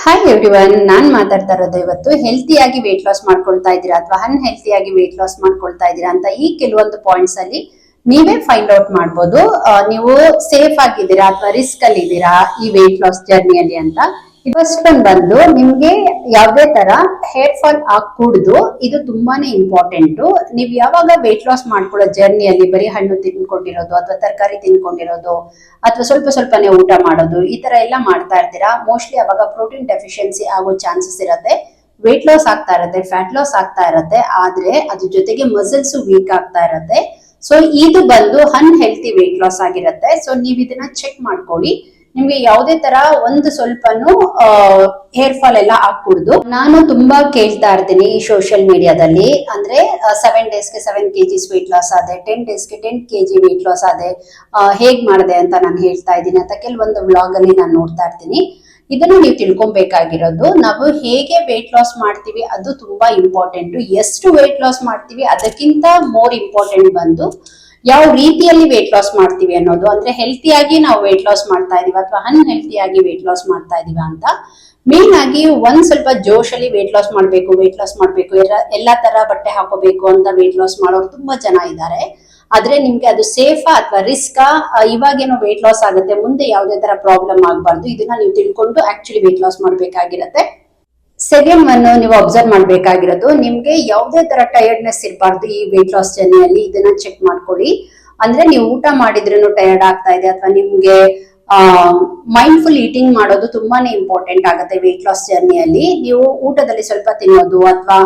Hi everyone, ನಾನ್ ಮಾತಾಡ್ತಾ ಇರೋದು ಇವತ್ತು ಹೆಲ್ತಿಯಾಗಿ ವೇಟ್ ಲಾಸ್ ಮಾಡ್ಕೊಳ್ತಾ ಇದ್ದೀರಾ ಅಥವಾ ಅನ್ಹೆಲ್ತಿಯಾಗಿ ವೇಟ್ ಲಾಸ್ ಮಾಡ್ಕೊಳ್ತಾ ಇದ್ದೀರಾ ಅಂತ ಈ ಕೆಲವೊಂದು ಪಾಯಿಂಟ್ಸ್ ಅಲ್ಲಿ ನೀವೇ ಫೈಂಡ್ ಔಟ್ ಮಾಡ್ಬೋದು. ನೀವು ಸೇಫ್ ಆಗಿದ್ದೀರಾ ಅಥವಾ ರಿಸ್ಕ್ ಅಲ್ಲಿ ಇದ್ದೀರಾ ಈ ವೇಟ್ ಲಾಸ್ ಜರ್ನಿಯಲ್ಲಿ ಅಂತ. ಫಸ್ಟ್ ಒನ್ ಬಂದು ನಿಮ್ಗೆ ಯಾವ್ದೇ ತರ ಹೇರ್ ಫಾಲ್ ಆಗ್ಕೂಡ್ದು, ಇದು ತುಂಬಾನೇ ಇಂಪಾರ್ಟೆಂಟ್. ನೀವ್ ಯಾವಾಗ ವೇಟ್ ಲಾಸ್ ಮಾಡ್ಕೊಳ್ಳೋ ಜರ್ನಿಯಲ್ಲಿ ಬರೀ ಹಣ್ಣು ತಿನ್ಕೊಂಡಿರೋದು ಅಥವಾ ತರಕಾರಿ ತಿನ್ಕೊಂಡಿರೋದು ಅಥವಾ ಸ್ವಲ್ಪ ಸ್ವಲ್ಪನೇ ಊಟ ಮಾಡೋದು ಈ ತರ ಎಲ್ಲ ಮಾಡ್ತಾ ಇರ್ತೀರಾ, ಮೋಸ್ಟ್ಲಿ ಅವಾಗ ಪ್ರೋಟೀನ್ ಡೆಫಿಷಿಯನ್ಸಿ ಆಗೋ ಚಾನ್ಸಸ್ ಇರುತ್ತೆ. ವೇಟ್ ಲಾಸ್ ಆಗ್ತಾ ಇರುತ್ತೆ, ಫ್ಯಾಟ್ ಲಾಸ್ ಆಗ್ತಾ ಇರುತ್ತೆ, ಆದ್ರೆ ಅದ್ರ ಜೊತೆಗೆ ಮಸಲ್ಸ್ ವೀಕ್ ಆಗ್ತಾ ಇರುತ್ತೆ. ಸೊ ಇದು ಬಂದು ಅನ್ಹೆಲ್ತಿ ವೇಟ್ ಲಾಸ್ ಆಗಿರುತ್ತೆ. ಸೊ ನೀವ್ ಇದನ್ನ ಚೆಕ್ ಮಾಡ್ಕೊಳ್ಳಿ. ನಿಮ್ಗೆ ಯಾವುದೇ ತರ ಒಂದು ಸ್ವಲ್ಪನು ಹೇರ್ ಫಾಲ್ ಎಲ್ಲ ಆಗ್ಕೂಡ್ದು. ನಾನು ತುಂಬಾ ಕೇಳ್ತಾ ಇರ್ತೀನಿ ಈ ಸೋಷಿಯಲ್ ಮೀಡಿಯಾದಲ್ಲಿ, ಅಂದ್ರೆ 7 ಡೇಸ್ಗೆ 7 kgs ವೇಟ್ ಲಾಸ್ ಆದೆ, 10 ಡೇಸ್ಗೆ 10 kg ವೇಟ್ ಲಾಸ್ ಆದೆ, ಹೇಗ್ ಮಾಡಿದೆ ಅಂತ ನಾನು ಹೇಳ್ತಾ ಇದ್ದೀನಿ ಅಂತ ಕೆಲವೊಂದು ವ್ಲಾಗ್ ಅಲ್ಲಿ ನಾನು ನೋಡ್ತಾ ಇರ್ತೀನಿ. ಇದನ್ನು ನೀವು ತಿಳ್ಕೊಬೇಕಾಗಿರೋದು, ನಾವು ಹೇಗೆ ವೇಟ್ ಲಾಸ್ ಮಾಡ್ತೀವಿ ಅದು ತುಂಬಾ ಇಂಪಾರ್ಟೆಂಟ್. ಎಷ್ಟು ವೇಟ್ ಲಾಸ್ ಮಾಡ್ತೀವಿ ಅದಕ್ಕಿಂತ ಮೋರ್ ಇಂಪಾರ್ಟೆಂಟ್ ಬಂದು ಯಾವ ರೀತಿಯಲ್ಲಿ ವೇಟ್ ಲಾಸ್ ಮಾಡ್ತೀವಿ ಅನ್ನೋದು. ಅಂದ್ರೆ ಹೆಲ್ತಿಯಾಗಿ ನಾವು ವೇಟ್ ಲಾಸ್ ಮಾಡ್ತಾ ಇದೀವಿ ಅಥವಾ ಅನ್ಹೆಲ್ತಿಯಾಗಿ ವೇಟ್ ಲಾಸ್ ಮಾಡ್ತಾ ಇದೀವ ಅಂತ. ಮೇನ್ ಆಗಿ ಒಂದ್ ಸ್ವಲ್ಪ ಜೋಶಲ್ಲಿ ವೇಟ್ ಲಾಸ್ ಮಾಡ್ಬೇಕು, ಎಲ್ಲಾ ತರ ಬಟ್ಟೆ ಹಾಕೋಬೇಕು ಅಂತ ವೇಟ್ ಲಾಸ್ ಮಾಡೋರು ತುಂಬಾ ಜನ ಇದ್ದಾರೆ. ಆದ್ರೆ ನಿಮ್ಗೆ ಅದು ಸೇಫಾ ಅಥವಾ ರಿಸ್ಕಾ, ಇವಾಗೇನೋ ವೇಟ್ ಲಾಸ್ ಆಗುತ್ತೆ, ಮುಂದೆ ಯಾವುದೇ ತರ ಪ್ರಾಬ್ಲಮ್ ಆಗ್ಬಾರ್ದು, ಇದನ್ನ ನೀವು ತಿಳ್ಕೊಂಡು ಆಕ್ಚುಲಿ ವೇಟ್ ಲಾಸ್ ಮಾಡ್ಬೇಕಾಗಿರತ್ತೆ. ಸೆಕೆಂಡ್ ಒನ್, ನೀವು ಅಬ್ಸರ್ವ್ ಮಾಡ್ಬೇಕಾಗಿರೋದು, ನಿಮ್ಗೆ ಯಾವುದೇ ತರ ಟಯರ್ಡ್ನೆಸ್ ಇರಬಾರ್ದು ಈ ವೇಟ್ ಲಾಸ್ ಜರ್ನಿಯಲ್ಲಿ. ಇದನ್ನ ಚೆಕ್ ಮಾಡ್ಕೊಳ್ಳಿ. ಅಂದ್ರೆ ನೀವು ಊಟ ಮಾಡಿದ್ರೂ ಟಯರ್ಡ್ ಆಗ್ತಾ ಇದೆ ಅಥವಾ ನಿಮ್ಗೆ ಮೈಂಡ್ಫುಲ್ ಈಟಿಂಗ್ ಮಾಡೋದು ತುಂಬಾನೇ ಇಂಪಾರ್ಟೆಂಟ್ ಆಗುತ್ತೆ ವೇಟ್ ಲಾಸ್ ಜರ್ನಿಯಲ್ಲಿ. ನೀವು ಊಟದಲ್ಲಿ ಸ್ವಲ್ಪ ತಿನ್ನೋದು ಅಥವಾ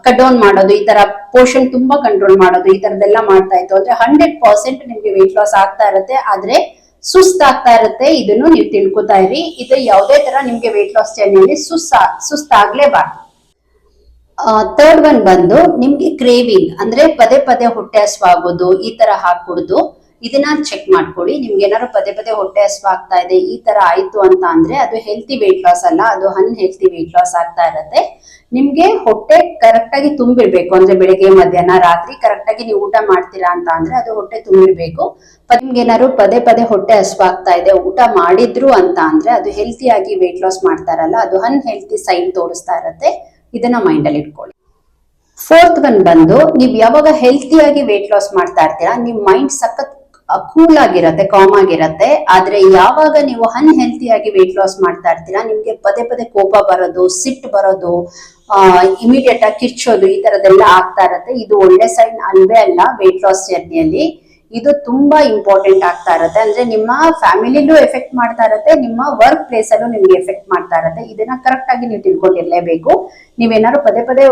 ಕಟ್ ಡೌನ್ ಮಾಡೋದು, ಈ ತರ ಪೋರ್ಷನ್ ತುಂಬಾ ಕಂಟ್ರೋಲ್ ಮಾಡೋದು, ಈ ತರದೆಲ್ಲ ಮಾಡ್ತಾ ಇತ್ತು ಅಂದ್ರೆ 100% ನಿಮ್ಗೆ ವೇಟ್ ಲಾಸ್ ಆಗ್ತಾ ಇರುತ್ತೆ. ಆದ್ರೆ ಸುಸ್ತಾಗ್ತಾ ಇರುತ್ತೆ, ಇದನ್ನು ನೀವು ತಿಳ್ಕೊತಾ ಇರಿ. ಇದು ಯಾವುದೇ ತರ ನಿಮ್ಗೆ ವೇಟ್ ಲಾಸ್ ಜರ್ನಿಯಲ್ಲಿ ಸುಸ್ತಾಗ್ಲೇಬಾರ್ದು. ಥರ್ಡ್ ಒನ್ ಬಂದು ನಿಮ್ಗೆ ಕ್ರೇವಿಂಗ್, ಅಂದ್ರೆ ಪದೇ ಪದೇ ಹೊಟ್ಟೆ ಹಸ್ವಾಗೋದು, ಈ ತರ ಹಾಕೂಡುದು. ಇದನ್ನ ಚೆಕ್ ಮಾಡ್ಕೊಳ್ಳಿ. ನಿಮ್ಗೆ ಏನಾದ್ರು ಪದೇ ಪದೇ ಹೊಟ್ಟೆ ಹಸ್ವಾಗ್ತಾ ಇದೆ, ಈ ತರ ಆಯ್ತು ಅಂತ ಅಂದ್ರೆ ಅದು ಹೆಲ್ತಿ ವೇಟ್ ಲಾಸ್ ಅಲ್ಲ, ಅದು ಅನ್ಹೆಲ್ತಿ ವೇಟ್ ಲಾಸ್ ಆಗ್ತಾ ಇರುತ್ತೆ. ನಿಮ್ಗೆ ಹೊಟ್ಟೆ ಕರೆಕ್ಟ್ ಆಗಿ ತುಂಬಿರ್ಬೇಕು, ಅಂದ್ರೆ ಬೆಳಿಗ್ಗೆ ಮಧ್ಯಾಹ್ನ ರಾತ್ರಿ ಕರೆಕ್ಟ್ ಆಗಿ ನೀವು ಊಟ ಮಾಡ್ತೀರಾ ಅಂತ ಅಂದ್ರೆ ಅದು ಹೊಟ್ಟೆ ತುಂಬಿರ್ಬೇಕು. ನಿಮ್ಗೆ ಏನಾದ್ರು ಪದೇ ಪದೇ ಹೊಟ್ಟೆ ಹಸ್ವಾಗ್ತಾ ಇದೆ, ಊಟ ಮಾಡಿದ್ರು ಅಂತ ಅಂದ್ರೆ ಅದು ಹೆಲ್ತಿಯಾಗಿ ವೇಟ್ ಲಾಸ್ ಮಾಡ್ತಾರಲ್ಲ, ಅದು ಅನ್ಹೆಲ್ತಿ ಸೈನ್ ತೋರಿಸ್ತಾ ಇರುತ್ತೆ. ಇದನ್ನ ಮೈಂಡ್ ಅಲ್ಲಿ ಇಟ್ಕೊಳ್ಳಿ. ಫೋರ್ತ್ ಒನ್ ಬಂದು, ನೀವ್ ಯಾವಾಗ ಹೆಲ್ತಿಯಾಗಿ ವೇಟ್ ಲಾಸ್ ಮಾಡ್ತಾ ಇರ್ತೀರಾ ನಿಮ್ ಮೈಂಡ್ ಸಖತ್ ಕೂಲ್ ಆಗಿರತ್ತೆ, ಕಾಮ್ ಆಗಿರತ್ತೆ. ಆದ್ರೆ ಯಾವಾಗ ನೀವು ಅನ್ಹೆಲ್ತಿಯಾಗಿ ವೇಟ್ ಲಾಸ್ ಮಾಡ್ತಾ ಇರ್ತೀರಾ ನಿಮ್ಗೆ ಪದೇ ಪದೇ ಕೋಪ ಬರೋದು, ಸಿಟ್ಟು ಬರೋದು, ಇಮಿಡಿಯೇಟ್ ಆಗಿ ಕಿರ್ಚೋದು, ಈ ತರದೆಲ್ಲ ಆಗ್ತಾ ಇರತ್ತೆ. ಇದು ಒಳ್ಳೆ ಸೈನ್ ಅಲ್ವೇ ಅಲ್ಲ ವೇಟ್ ಲಾಸ್ ಜರ್ನಿಯಲ್ಲಿ. ಇದು ತುಂಬಾ ಇಂಪಾರ್ಟೆಂಟ್ ಆಗ್ತಾ ಇರುತ್ತೆ. ಅಂದ್ರೆ ನಿಮ್ಮ ಫ್ಯಾಮಿಲಿಲೂ ಎಫೆಕ್ಟ್ ಮಾಡ್ತಾ ಇರುತ್ತೆ, ನಿಮ್ಮ ವರ್ಕ್ ಪ್ಲೇಸ್ ಅಲ್ಲೂ ನಿಮ್ಗೆ ಎಫೆಕ್ಟ್ ಮಾಡ್ತಾ ಇರುತ್ತೆ. ಇದನ್ನ ಕರೆಕ್ಟ್ ಆಗಿ ನೀವು ತಿಳ್ಕೊಂಡಿರ್ಲೇಬೇಕು. ನೀವೇನಾದ್ರು ಪದೇ ಪದೇ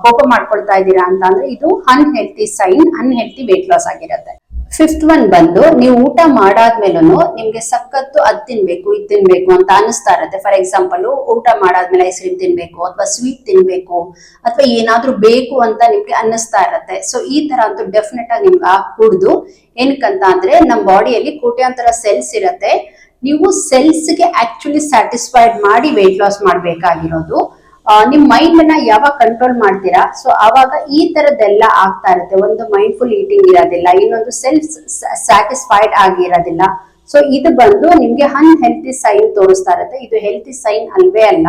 ಕೋಪ ಮಾಡ್ಕೊಳ್ತಾ ಇದ್ದೀರಾ ಅಂತ ಅಂದ್ರೆ ಇದು unhealthy sign, unhealthy weight loss ಆಗಿರುತ್ತೆ. ಫಿಫ್ತ್ ಒನ್ ಬಂದು, ನೀವು ಊಟ ಮಾಡಾದ್ಮೇಲೂ ನಿಮ್ಗೆ ಸಖತ್ತು ಅದ್ ತಿನ್ಬೇಕು ಇದ್ ತಿನ್ಬೇಕು ಅಂತ ಅನಿಸ್ತಾ ಇರತ್ತೆ. ಫಾರ್ ಎಕ್ಸಾಂಪಲ್, ಊಟ ಮಾಡಾದ್ಮೇಲೆ ಐಸ್ ಕ್ರೀಮ್ ತಿನ್ಬೇಕು ಅಥವಾ ಸ್ವೀಟ್ ತಿನ್ಬೇಕು ಅಥವಾ ಏನಾದ್ರೂ ಬೇಕು ಅಂತ ನಿಮ್ಗೆ ಅನ್ನಿಸ್ತಾ ಇರತ್ತೆ. ಸೊ ಈ ತರ ಅಂತೂ ಡೆಫಿನೆಟ್ ಆಗಿ ನಿಮ್ಗೆ ಆಗ್ಕೂಡ್ದು. ಏನಕ್ಕಂತ ಅಂದ್ರೆ ನಮ್ ಬಾಡಿಯಲ್ಲಿ ಕೋಟ್ಯಾಂತರ ಸೆಲ್ಸ್ ಇರತ್ತೆ. ನೀವು ಸೆಲ್ಸ್ ಗೆ ಆಕ್ಚುಲಿ ಸ್ಯಾಟಿಸ್ಫೈಡ್ ಮಾಡಿ ವೇಟ್ ಲಾಸ್ ಮಾಡ್ಬೇಕಾಗಿರೋದು. ನಿಮ್ ಮೈಂಡ್ ನ ಯಾವಾಗ ಕಂಟ್ರೋಲ್ ಮಾಡ್ತೀರಾ, ಸೊ ಅವಾಗ ಈ ತರದ್ದೆಲ್ಲ ಆಗ್ತಾ ಇರುತ್ತೆ. ಒಂದು ಮೈಂಡ್ಫುಲ್ ಈಟಿಂಗ್ ಇರೋದಿಲ್ಲ, ಇನ್ನೊಂದು ಸೆಲ್ಫ್ ಸ್ಯಾಟಿಸ್ಫೈಡ್ ಆಗಿರೋದಿಲ್ಲ. ಸೊ ಇದು ಬಂದು ನಿಮ್ಗೆ ಅನ್ಹೆಲ್ತಿ ಸೈನ್ ತೋರಿಸ್ತಾ ಇರುತ್ತೆ. ಇದು ಹೆಲ್ತಿ ಸೈನ್ ಅಲ್ವೇ ಅಲ್ಲ.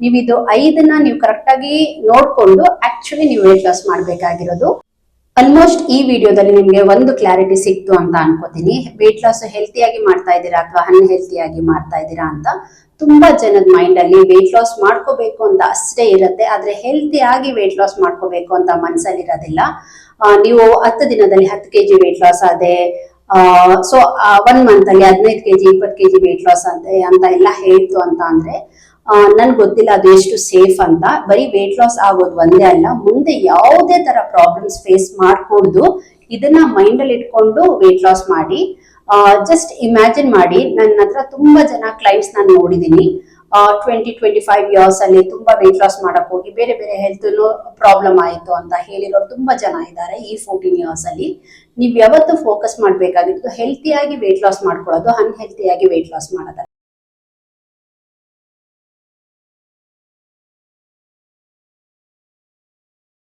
ನೀವು ಇದು 5ನ್ನ ನೀವು ಕರೆಕ್ಟ್ ಆಗಿ ನೋಡ್ಕೊಂಡು ಆಕ್ಚುಲಿ ನೀವು ವೇಟ್ ಲಾಸ್ ಮಾಡ್ಬೇಕಾಗಿರೋದು. ಆಲ್ಮೋಸ್ಟ್ ಈ ವಿಡಿಯೋದಲ್ಲಿ ನಿಮ್ಗೆ ಒಂದು ಕ್ಲಾರಿಟಿ ಸಿಕ್ತು ಅಂತ ಅನ್ಕೋತೀನಿ. ವೇಟ್ ಲಾಸ್ ಹೆಲ್ತಿಯಾಗಿ ಮಾಡ್ತಾ ಇದ್ದೀರಾ ಅಥವಾ ಅನ್ಹೆಲ್ತಿಯಾಗಿ ಮಾಡ್ತಾ ಇದ್ದೀರಾ ಅಂತ. ತುಂಬಾ ಜನದ ಮೈಂಡ್ ಅಲ್ಲಿ ವೇಟ್ ಲಾಸ್ ಮಾಡ್ಕೋಬೇಕು ಅಂತ ಅಷ್ಟೇ ಇರುತ್ತೆ, ಆದ್ರೆ ಹೆಲ್ತಿ ಆಗಿ ವೇಟ್ ಲಾಸ್ ಮಾಡ್ಕೋಬೇಕು ಅಂತ ಮನ್ಸಲ್ಲಿ ಇರೋದಿಲ್ಲ. ನೀವು 10 ದಿನದಲ್ಲಿ 10 kg ವೇಟ್ ಲಾಸ್ ಆದೆ, ಸೊ 1 ಮಂತ್ ಅಲ್ಲಿ 15 kg 20 kg ವೇಟ್ ಲಾಸ್ ಆದೆ ಅಂತ ಎಲ್ಲ ಹೇಳ್ತು ಅಂತ ಅಂದ್ರೆ ನನ್ಗೆ ಗೊತ್ತಿಲ್ಲ ಅದು ಎಷ್ಟು ಸೇಫ್ ಅಂತ. ಬರೀ ವೇಟ್ ಲಾಸ್ ಆಗೋದು ಒಂದೇ ಅಲ್ಲ, ಮುಂದೆ ಯಾವುದೇ ತರ ಪ್ರಾಬ್ಲಮ್ಸ್ ಫೇಸ್ ಮಾಡ್ಕೊಡ್ದು. ಇದನ್ನ ಮೈಂಡ್ ಅಲ್ಲಿ ಇಟ್ಕೊಂಡು ವೇಟ್ ಲಾಸ್ ಮಾಡಿ. ಜಸ್ಟ್ ಇಮ್ಯಾಜಿನ್ ಮಾಡಿ, ನನ್ನ ಹತ್ರ ತುಂಬಾ ಜನ ಕ್ಲೈಂಟ್ಸ್ ನಾನು ನೋಡಿದೀನಿ. 20-25 ಇಯರ್ಸ್ ಅಲ್ಲಿ ತುಂಬಾ ವೇಟ್ ಲಾಸ್ ಮಾಡಕ್ ಹೋಗಿ ಬೇರೆ ಬೇರೆ ಹೆಲ್ತ್ ಪ್ರಾಬ್ಲಮ್ ಆಯ್ತು ಅಂತ ಹೇಳಿರೋರು ತುಂಬಾ ಜನ ಇದ್ದಾರೆ ಈ 14 ಇಯರ್ಸ್ ಅಲ್ಲಿ. ನೀವ್ ಯಾವತ್ತು ಫೋಕಸ್ ಮಾಡ್ಬೇಕಾಗಿತ್ತು ಹೆಲ್ತಿಯಾಗಿ ವೇಟ್ ಲಾಸ್ ಮಾಡ್ಕೊಳ್ಳೋದು, ಅನ್ಹೆಲ್ತಿಯಾಗಿ ವೇಟ್ ಲಾಸ್ ಮಾಡೋದು.